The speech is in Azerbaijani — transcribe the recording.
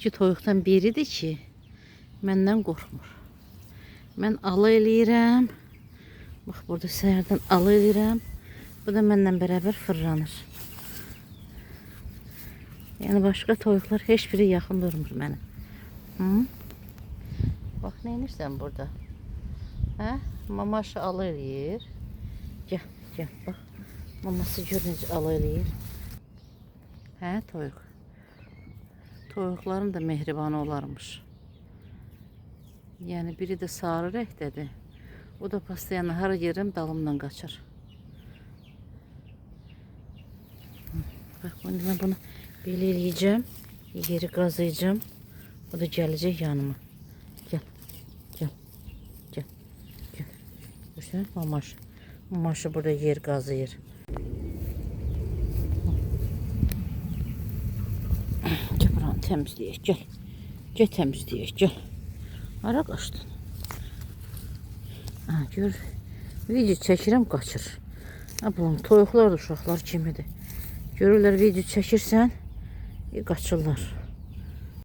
iki toyuqdan biridir ki, məndən qorxmur. Mən ala eləyirəm. Bax, burada səhərdən ala eləyirəm. Bu da mənlə bərabər fırlanır. Yəni, başqa toyuqlar heç biri yaxın durmur mənə. Bax, nə edirsən burada? Hə? Mamaşı ala eləyir. Gəl, gəl, bax. Maması gör necə ala eləyir. Hə, toyuq. Toyuqların da mehribanı olarmış. Yəni, biri də sarı rəngdədir. O da pastayanı hara yerim dalımdan qaçır. Bax, mən bunu belə eləyəcəm. Yeri qazıyacağım. O da gələcək yanıma. Gəl, gəl, gəl, gəl. Görsən, mamaşı. Mamaşı burada yer qazıyır. Gəl, buranı təmizləyək, gəl. Gəl, təmizləyək, gəl. Hara qaçdın? Ha, gör, video çəkirəm, qaçır. Ha, bunun toyuqlar da uşaqlar kimidir. Görürlər, video çəkirsən, qaçırlar.